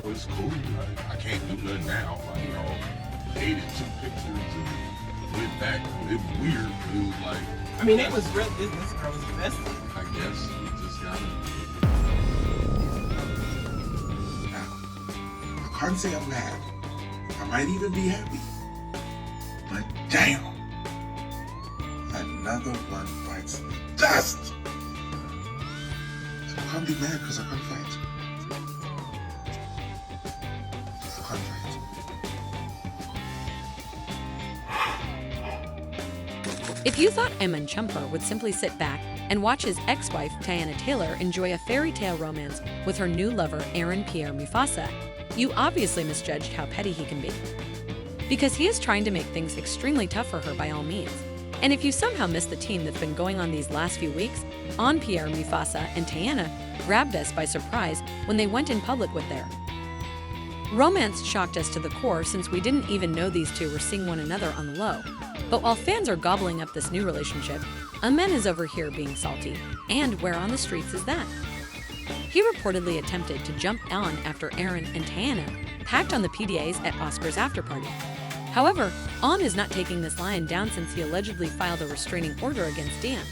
It's cool. I can't do nothing now. Dated two pictures and went back. It was weird, but it was like. I mean, it was real. This girl was invested. I guess you just gotta. Now, I can't say I'm mad. I might even be happy. But damn, another one bites the dust. I can't be mad because I can't fight. If you thought Iman Shumpert would simply sit back and watch his ex-wife Teyana Taylor enjoy a fairy tale romance with her new lover Pierre Mufasa, you obviously misjudged how petty he can be. Because he is trying to make things extremely tough for her by all means. And if you somehow missed the team that's been going on these last few weeks, Pierre Mufasa and Teyana grabbed us by surprise when they went in public with their romance. Shocked us to the core since we didn't even know these two were seeing one another on the low. But while fans are gobbling up this new relationship, Iman is over here being salty. And where on the streets is that? He reportedly attempted to jump on after Aaron and Teyana packed on the PDAs at Oscar's afterparty. However, is not taking this lion down since he allegedly filed a restraining order against Dan.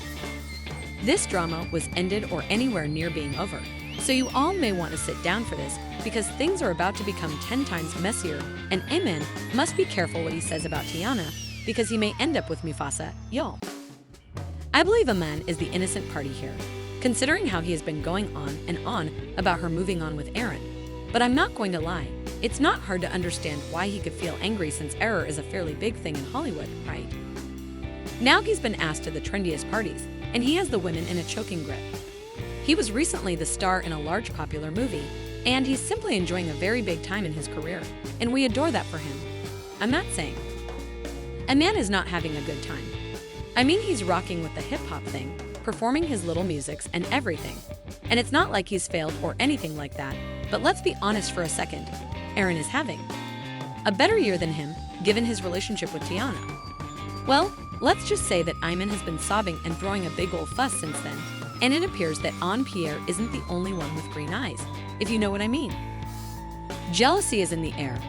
This drama was ended or anywhere near being over, so you all may want to sit down for this because things are about to become 10 times messier, and Iman must be careful what he says about Teyana because he may end up with Mufasa, y'all. I believe Iman is the innocent party here, considering how he has been going on and on about her moving on with Aaron. But I'm not going to lie, it's not hard to understand why he could feel angry since error is a fairly big thing in Hollywood, right? Now he's been asked to the trendiest parties, and he has the women in a choking grip. He was recently the star in a large popular movie, and he's simply enjoying a very big time in his career, and we adore that for him. I'm not saying Iman is not having a good time. I mean, he's rocking with the hip-hop thing, performing his little musics and everything. And it's not like he's failed or anything like that, but let's be honest for a second. Aaron is having a better year than him, given his relationship with Teyana. Well, let's just say that Iman has been sobbing and throwing a big old fuss since then, and it appears that Pierre isn't the only one with green eyes, if you know what I mean. Jealousy is in the air.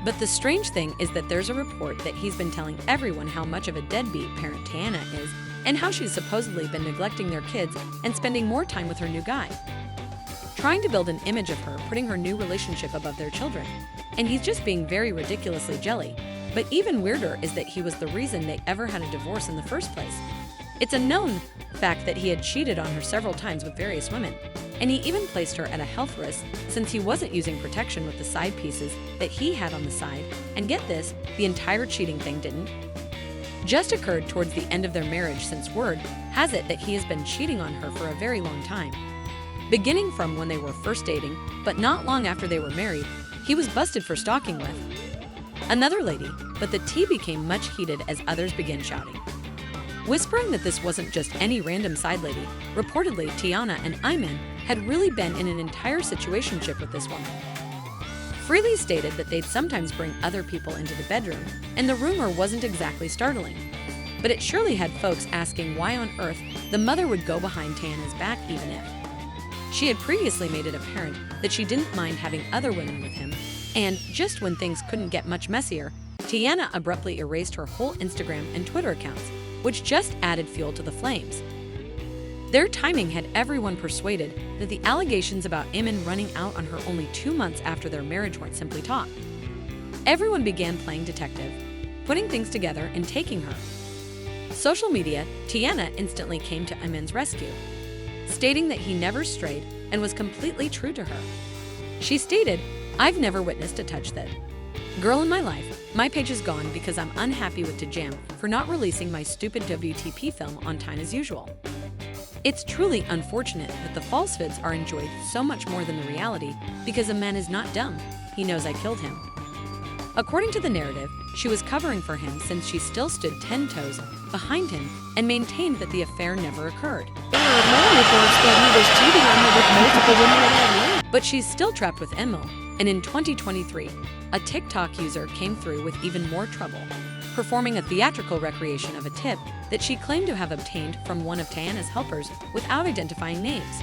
But the strange thing is that there's a report that he's been telling everyone how much of a deadbeat parent Teyana is and how she's supposedly been neglecting their kids and spending more time with her new guy. Trying to build an image of her, putting her new relationship above their children. And he's just being very ridiculously jelly. But even weirder is that he was the reason they ever had a divorce in the first place. It's a known fact that he had cheated on her several times with various women. And he even placed her at a health risk since he wasn't using protection with the side pieces that he had on the side. And get this, the entire cheating thing didn't just occurred towards the end of their marriage, since word has it that he has been cheating on her for a very long time. Beginning from when they were first dating, but not long after they were married, he was busted for stalking with another lady, but the tea became much heated as others began shouting, whispering that this wasn't just any random side lady. Reportedly, Teyana and Iman had really been in an entire situationship with this woman. Freely stated that they'd sometimes bring other people into the bedroom, and the rumor wasn't exactly startling. But it surely had folks asking why on earth the mother would go behind Teyana's back even if she had previously made it apparent that she didn't mind having other women with him. And just when things couldn't get much messier, Teyana abruptly erased her whole Instagram and Twitter accounts, which just added fuel to the flames. Their timing had everyone persuaded that the allegations about Iman running out on her only 2 months after their marriage weren't simply talk. Everyone began playing detective, putting things together and taking her. Social media, Teyana instantly came to Iman's rescue, stating that he never strayed and was completely true to her. She stated, "I've never witnessed a touch that girl in my life. My page is gone because I'm unhappy with Jam for not releasing my stupid WTP film on time as usual." It's truly unfortunate that the falsehoods are enjoyed so much more than the reality because a man is not dumb. He knows I killed him. According to the narrative, she was covering for him since she still stood 10 toes behind him and maintained that the affair never occurred. There are no reports that he was cheating on her with multiple women in that room. But she's still trapped with Emil, and in 2023, a TikTok user came through with even more trouble, performing a theatrical recreation of a tip that she claimed to have obtained from one of Teyana's helpers without identifying names.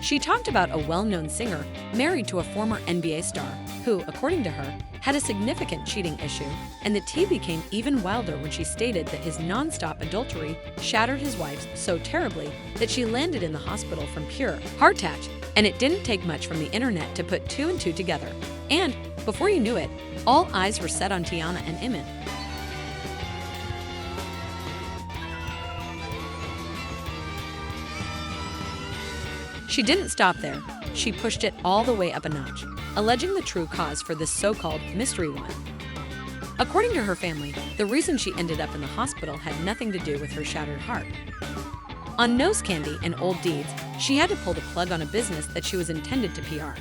She talked about a well-known singer married to a former NBA star who, according to her, had a significant cheating issue, and the tea became even wilder when she stated that his non-stop adultery shattered his wife's so terribly that she landed in the hospital from pure heart attack, and it didn't take much from the internet to put two and two together. And, before you knew it, all eyes were set on Teyana and Iman. She didn't stop there. She pushed it all the way up a notch, alleging the true cause for this so-called mystery one. According to her family, the reason she ended up in the hospital had nothing to do with her shattered heart. On nose candy and old deeds, she had to pull the plug on a business that she was intended to PR.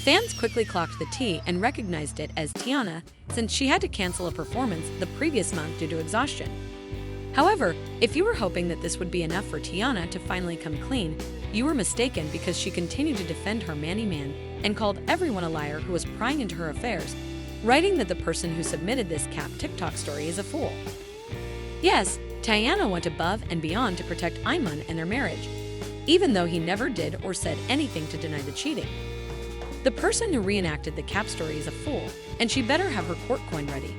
Fans quickly clocked the tea and recognized it as Teyana since she had to cancel a performance the previous month due to exhaustion. However, if you were hoping that this would be enough for Teyana to finally come clean, you were mistaken because she continued to defend her Manny man and called everyone a liar who was prying into her affairs, writing that the person who submitted this cap TikTok story is a fool. Yes, Teyana went above and beyond to protect Iman and their marriage, even though he never did or said anything to deny the cheating. The person who reenacted the cap story is a fool, and she better have her court coin ready.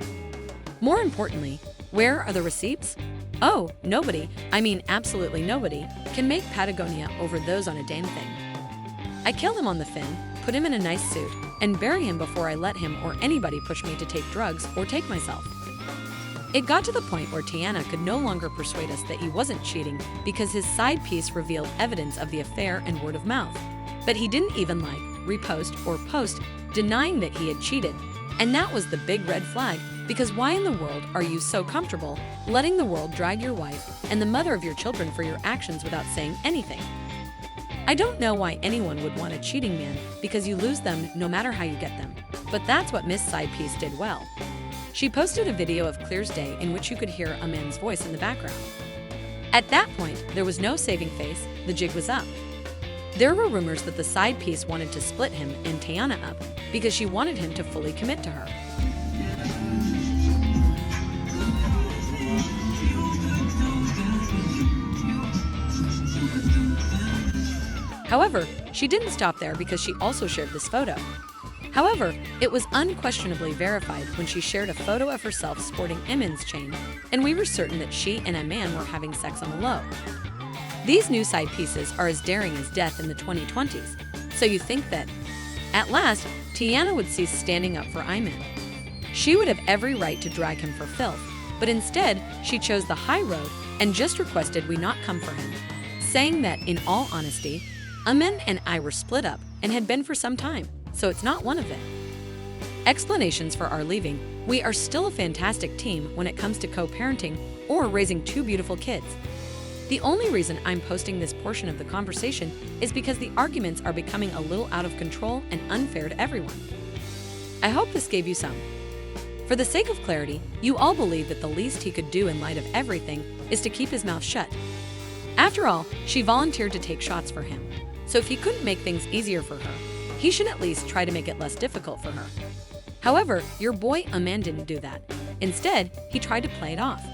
More importantly, where are the receipts? Oh, nobody, I mean absolutely nobody, can make Patagonia over those on a damn thing. I kill him on the fin, put him in a nice suit, and bury him before I let him or anybody push me to take drugs or take myself. It got to the point where Teyana could no longer persuade us that he wasn't cheating because his side piece revealed evidence of the affair and word of mouth. But he didn't even like, repost, or post denying that he had cheated. And that was the big red flag, because why in the world are you so comfortable letting the world drag your wife and the mother of your children for your actions without saying anything? I don't know why anyone would want a cheating man because you lose them no matter how you get them. But that's what Miss Side Piece did well. She posted a video of Clear's Day in which you could hear a man's voice in the background. At that point, there was no saving face, the jig was up. There were rumors that the side piece wanted to split him and Teyana up because she wanted him to fully commit to her. However, she didn't stop there because she also shared this photo. However, it was unquestionably verified when she shared a photo of herself sporting Iman's chain, and we were certain that she and a man were having sex on the low. These new side pieces are as daring as death in the 2020s, so you think that, at last, Teyana would cease standing up for Iman. She would have every right to drag him for filth, but instead, she chose the high road and just requested we not come for him, saying that, in all honesty, Iman and I were split up and had been for some time, so it's not one of them. Explanations for our leaving: we are still a fantastic team when it comes to co-parenting or raising two beautiful kids. The only reason I'm posting this portion of the conversation is because the arguments are becoming a little out of control and unfair to everyone. I hope this gave you some. For the sake of clarity, you all believe that the least he could do in light of everything is to keep his mouth shut. After all, she volunteered to take shots for him, so if he couldn't make things easier for her, he should at least try to make it less difficult for her. However, your boy Iman didn't do that. Instead, he tried to play it off.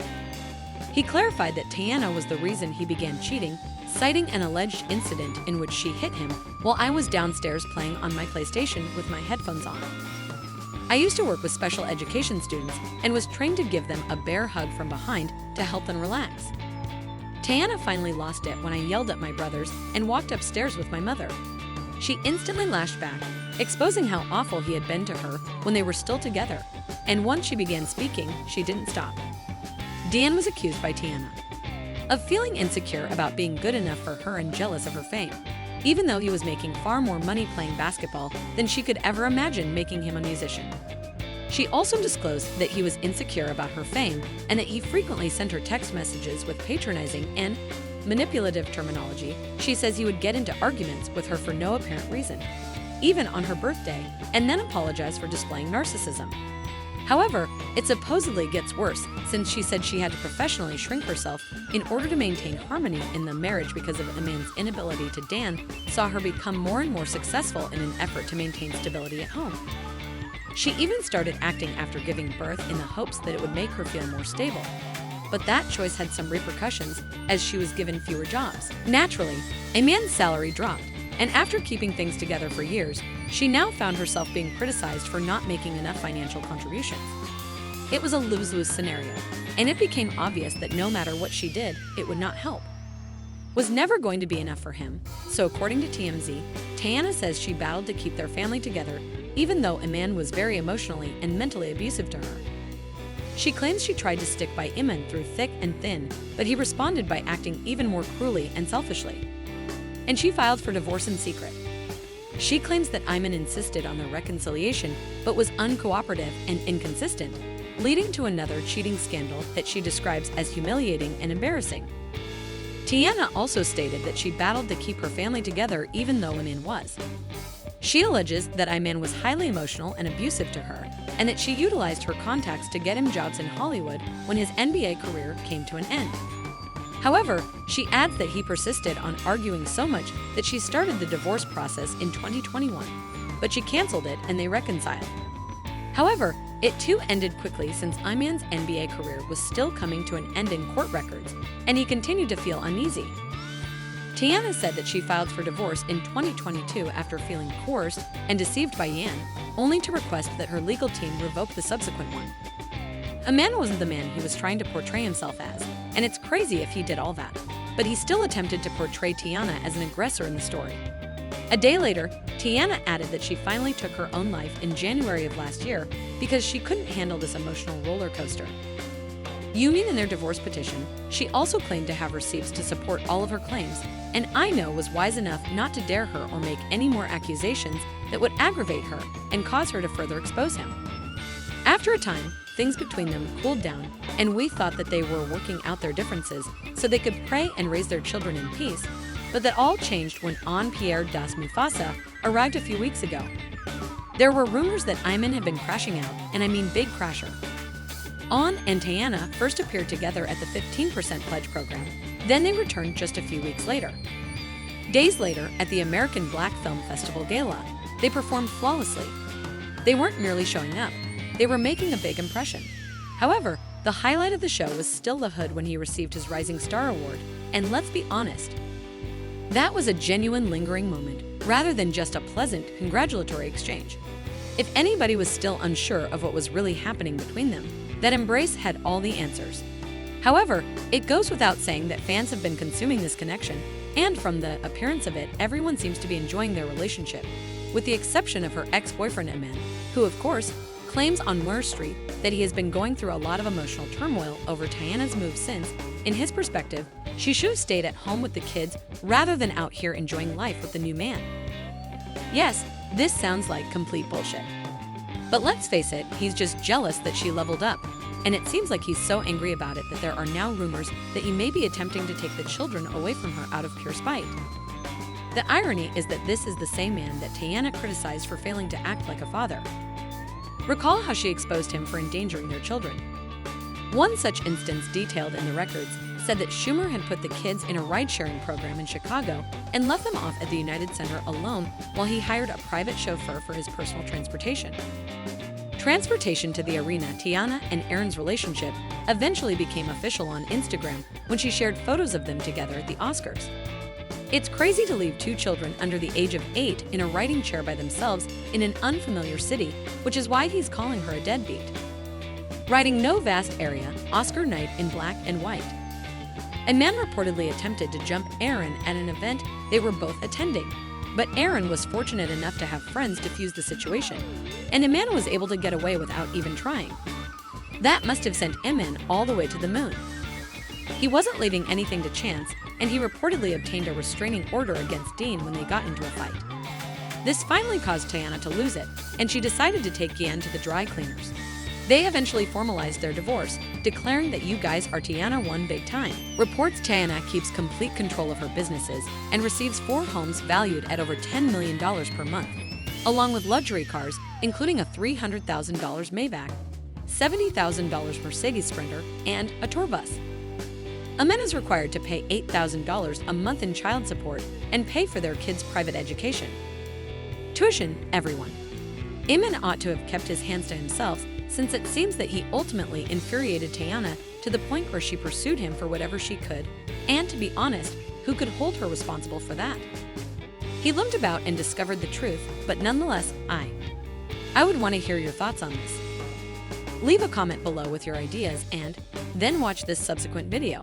He clarified that Teyana was the reason he began cheating, citing an alleged incident in which she hit him while I was downstairs playing on my PlayStation with my headphones on. I used to work with special education students and was trained to give them a bear hug from behind to help them relax. Teyana finally lost it when I yelled at my brothers and walked upstairs with my mother. She instantly lashed back, exposing how awful he had been to her when they were still together, and once she began speaking, she didn't stop. Dean was accused by Teyana of feeling insecure about being good enough for her and jealous of her fame. even though he was making far more money playing basketball than she could ever imagine making him a musician. She also disclosed that he was insecure about her fame and that he frequently sent her text messages with patronizing and manipulative terminology. She says he would get into arguments with her for no apparent reason, even on her birthday, and then apologize for displaying narcissism. However, it supposedly gets worse, since she said she had to professionally shrink herself in order to maintain harmony in the marriage because of Iman's inability to dance saw her become more and more successful in an effort to maintain stability at home. She even started acting after giving birth in the hopes that it would make her feel more stable. But that choice had some repercussions, as she was given fewer jobs. Naturally, Iman's salary dropped, and after keeping things together for years, she now found herself being criticized for not making enough financial contributions. It was a lose-lose scenario, and it became obvious that no matter what she did, it would not help. Was never going to be enough for him, so according to TMZ, Teyana says she battled to keep their family together even though Iman was very emotionally and mentally abusive to her. She claims she tried to stick by Iman through thick and thin, but he responded by acting even more cruelly and selfishly. And she filed for divorce in secret. She claims that Iman insisted on their reconciliation but was uncooperative and inconsistent, leading to another cheating scandal that she describes as humiliating and embarrassing. Teyana also stated that she battled to keep her family together even though Iman was. She alleges that Iman was highly emotional and abusive to her, and that she utilized her contacts to get him jobs in Hollywood when his NBA career came to an end. However, she adds that he persisted on arguing so much that she started the divorce process in 2021, but she canceled it and they reconciled. However, it too ended quickly since Iman's NBA career was still coming to an end in court records, and he continued to feel uneasy. Teyana said that she filed for divorce in 2022 after feeling coerced and deceived by Yan, only to request that her legal team revoke the subsequent one. Iman wasn't the man he was trying to portray himself as, and it's crazy if he did all that, but he still attempted to portray Teyana as an aggressor in the story. A day later, Teyana added that she finally took her own life in January of last year because she couldn't handle this emotional roller coaster. Union in their divorce petition, she also claimed to have receipts to support all of her claims, and Ino was wise enough not to dare her or make any more accusations that would aggravate her and cause her to further expose him. After a time, things between them cooled down, and we thought that they were working out their differences so they could pray and raise their children in peace, but that all changed when Pierre das Mufasa arrived a few weeks ago. There were rumors that Iman had been crashing out, and I mean big crasher. And Teyana first appeared together at the 15% pledge program, then they returned just a few weeks later. Days later, at the American Black Film Festival Gala, they performed flawlessly. They weren't merely showing up, they were making a big impression. However, the highlight of the show was still the hood when he received his Rising Star Award, and let's be honest, that was a genuine lingering moment, rather than just a pleasant, congratulatory exchange. If anybody was still unsure of what was really happening between them, that embrace had all the answers. However, it goes without saying that fans have been consuming this connection, and from the appearance of it, everyone seems to be enjoying their relationship, with the exception of her ex-boyfriend Iman, who of course, claims on Moore Street that he has been going through a lot of emotional turmoil over Teyana's move since, in his perspective, she should have stayed at home with the kids rather than out here enjoying life with the new man. Yes, this sounds like complete bullshit. But let's face it, he's just jealous that she leveled up, and it seems like he's so angry about it that there are now rumors that he may be attempting to take the children away from her out of pure spite. The irony is that this is the same man that Teyana criticized for failing to act like a father. Recall how she exposed him for endangering their children. One such instance detailed in the records said that Schumer had put the kids in a ride-sharing program in Chicago and left them off at the United Center alone while he hired a private chauffeur for his personal transportation. Transportation to the arena. Teyana and Aaron's relationship eventually became official on Instagram when she shared photos of them together at the Oscars. It's crazy to leave two children under the age of 8 in a riding chair by themselves in an unfamiliar city, which is why he's calling her a deadbeat. Riding no vast area, Oscar night in black and white. A man reportedly attempted to jump Aaron at an event they were both attending, but Aaron was fortunate enough to have friends defuse the situation, and Iman was able to get away without even trying. That must have sent Iman all the way to the moon. He wasn't leaving anything to chance, and he reportedly obtained a restraining order against Dean when they got into a fight. This finally caused Teyana to lose it, and she decided to take Ian to the dry cleaners. They eventually formalized their divorce, declaring that you guys are Teyana one big time. Reports Teyana keeps complete control of her businesses and receives 4 homes valued at over $10 million per month, along with luxury cars, including a $300,000 Maybach, $70,000 Mercedes Sprinter, and a tour bus. Iman is required to pay $8,000 a month in child support and pay for their kids' private education. Tuition, everyone. Iman ought to have kept his hands to himself, since it seems that he ultimately infuriated Teyana to the point where she pursued him for whatever she could, and to be honest, who could hold her responsible for that? He limped about and discovered the truth, but nonetheless, I would want to hear your thoughts on this. Leave a comment below with your ideas and then watch this subsequent video.